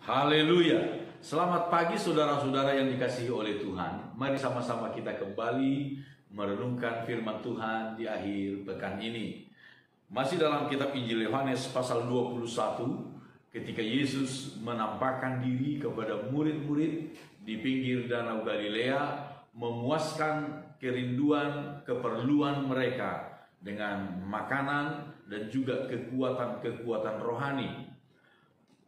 Haleluya. Selamat pagi saudara-saudara yang dikasihi oleh Tuhan. Mari sama-sama kita kembali merenungkan firman Tuhan di akhir pekan ini. Masih dalam kitab Injil Yohanes pasal 21, ketika Yesus menampakkan diri kepada murid-murid di pinggir Danau Galilea, memuaskan kerinduan, keperluan mereka dengan makanan dan juga kekuatan-kekuatan rohani.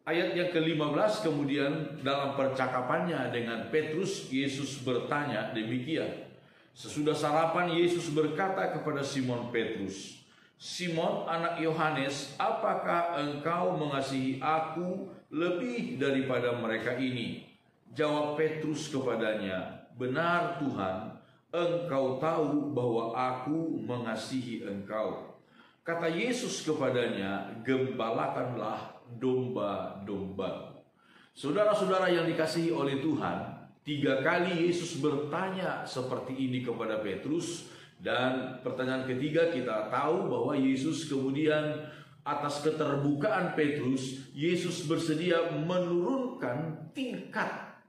Ayat yang ke-15 kemudian dalam percakapannya dengan Petrus, Yesus bertanya demikian. Sesudah sarapan, Yesus berkata kepada Simon Petrus, "Simon anak Yohanes, apakah engkau mengasihi aku lebih daripada mereka ini?" Jawab Petrus kepadanya, "Benar Tuhan, engkau tahu bahwa aku mengasihi engkau." Kata Yesus kepadanya, "Gembalakanlah domba-domba." Saudara-saudara yang dikasihi oleh Tuhan, 3 kali Yesus bertanya seperti ini kepada Petrus. Dan pertanyaan ketiga kita tahu bahwa Yesus kemudian atas keterbukaan Petrus, Yesus bersedia menurunkan tingkat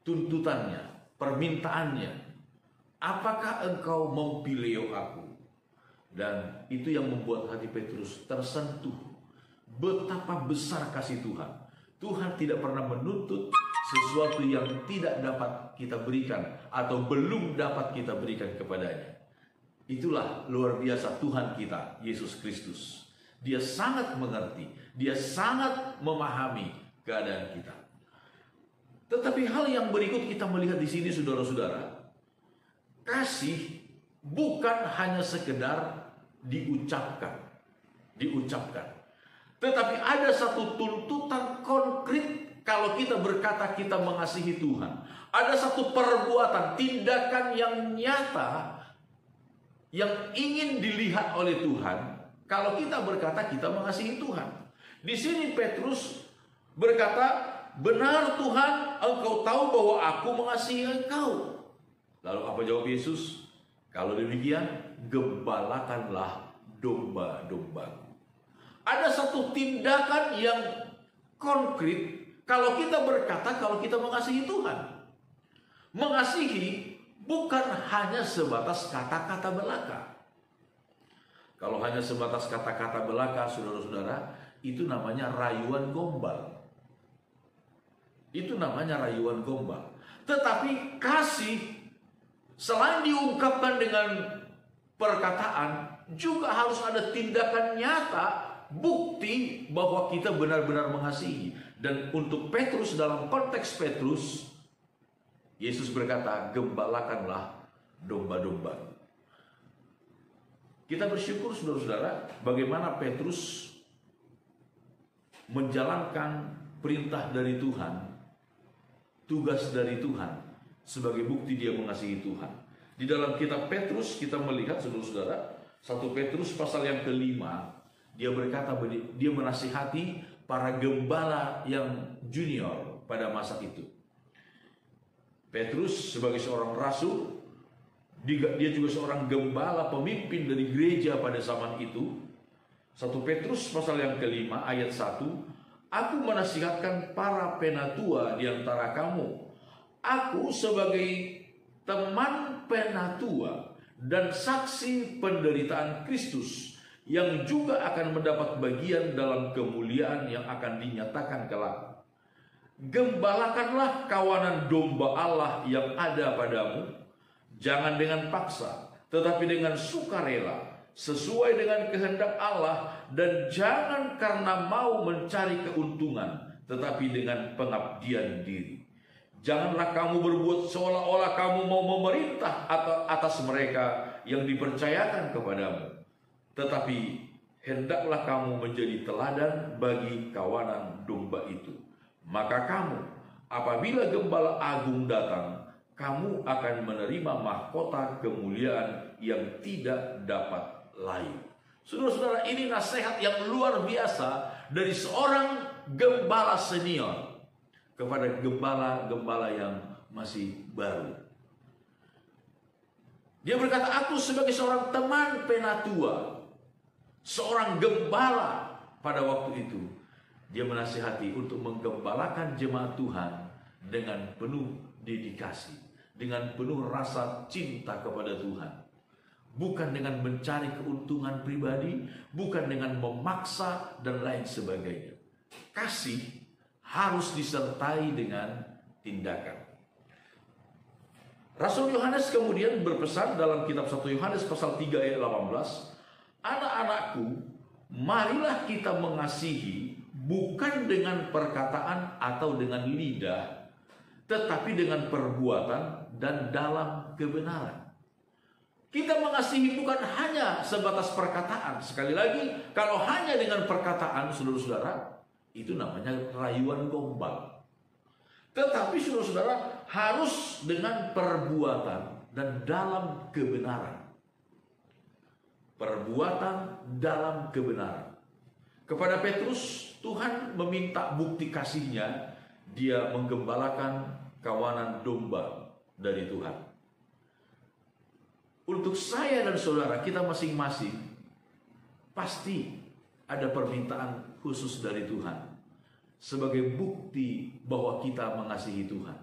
tuntutannya, permintaannya. "Apakah engkau memfileo aku?" Dan itu yang membuat hati Petrus tersentuh. Betapa besar kasih Tuhan. Tuhan tidak pernah menuntut sesuatu yang tidak dapat kita berikan atau belum dapat kita berikan kepadanya. Itulah luar biasa Tuhan kita, Yesus Kristus. Dia sangat mengerti, dia sangat memahami keadaan kita. Tetapi hal yang berikut kita melihat di sini, saudara-saudara, kasih bukan hanya sekedar diucapkan. Tetapi ada satu tuntutan konkret kalau kita berkata kita mengasihi Tuhan. Ada satu perbuatan, tindakan yang nyata yang ingin dilihat oleh Tuhan kalau kita berkata kita mengasihi Tuhan. Di sini Petrus berkata, "Benar Tuhan, engkau tahu bahwa aku mengasihi engkau." Lalu apa jawab Yesus? "Kalau demikian, gembalakanlah domba-domba." Ada satu tindakan yang konkret kalau kita berkata kalau kita mengasihi Tuhan. Mengasihi bukan hanya sebatas kata-kata belaka. Kalau hanya sebatas kata-kata belaka, saudara-saudara, itu namanya rayuan gombal. Itu namanya rayuan gombal. Tetapi kasih selain diungkapkan dengan perkataan, juga harus ada tindakan nyata, bukti bahwa kita benar-benar mengasihi. Dan untuk Petrus, dalam konteks Petrus, Yesus berkata, "Gembalakanlah domba-domba." Kita bersyukur saudara-saudara, bagaimana Petrus menjalankan perintah dari Tuhan, tugas dari Tuhan, sebagai bukti dia mengasihi Tuhan. Di dalam kitab Petrus kita melihat saudara-saudara, 1 Petrus pasal yang ke-5, dia berkata, dia menasihati para gembala yang junior pada masa itu. Petrus sebagai seorang rasul, dia juga seorang gembala, pemimpin dari gereja pada zaman itu. 1 Petrus pasal yang ke-5 ayat 1, "Aku menasihatkan para penatua di antara kamu. Aku sebagai teman penatua dan saksi penderitaan Kristus, yang juga akan mendapat bagian dalam kemuliaan yang akan dinyatakan kelak. Gembalakanlah kawanan domba Allah yang ada padamu, jangan dengan paksa, tetapi dengan sukarela, sesuai dengan kehendak Allah, dan jangan karena mau mencari keuntungan, tetapi dengan pengabdian diri. Janganlah kamu berbuat seolah-olah kamu mau memerintah atas mereka yang dipercayakan kepadamu, tetapi hendaklah kamu menjadi teladan bagi kawanan domba itu. Maka kamu, apabila Gembala Agung datang, kamu akan menerima mahkota kemuliaan yang tidak dapat layu." Saudara-saudara, ini nasihat yang luar biasa dari seorang gembala senior kepada gembala-gembala yang masih baru. Dia berkata, "Aku sebagai seorang teman penatua, seorang gembala pada waktu itu, Dia menasihati untuk menggembalakan jemaat Tuhan dengan penuh dedikasi, dengan penuh rasa cinta kepada Tuhan. Bukan dengan mencari keuntungan pribadi, bukan dengan memaksa dan lain sebagainya. Kasih harus disertai dengan tindakan. Rasul Yohanes kemudian berpesan dalam kitab 1 Yohanes pasal 3 ayat 18, "Anak-anakku, marilah kita mengasihi bukan dengan perkataan atau dengan lidah, tetapi dengan perbuatan dan dalam kebenaran." Kita mengasihi bukan hanya sebatas perkataan. Sekali lagi, kalau hanya dengan perkataan, saudara-saudara, itu namanya rayuan gombal. Tetapi saudara-saudara, harus dengan perbuatan dan dalam kebenaran. Perbuatan dalam kebenaran. Kepada Petrus, Tuhan meminta bukti kasihnya. Dia menggembalakan kawanan domba dari Tuhan. Untuk saya dan saudara, kita masing-masing pasti ada permintaan khusus dari Tuhan sebagai bukti bahwa kita mengasihi Tuhan.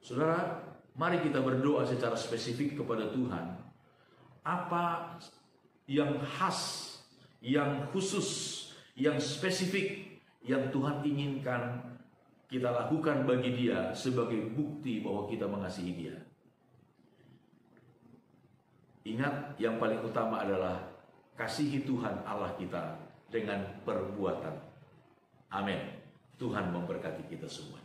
Saudara, mari kita berdoa secara spesifik kepada Tuhan. Apa yang khas, yang khusus, yang spesifik yang Tuhan inginkan kita lakukan bagi Dia sebagai bukti bahwa kita mengasihi Dia. Ingat, yang paling utama adalah kasihi Tuhan Allah kita dengan perbuatan. Amin. Tuhan memberkati kita semua.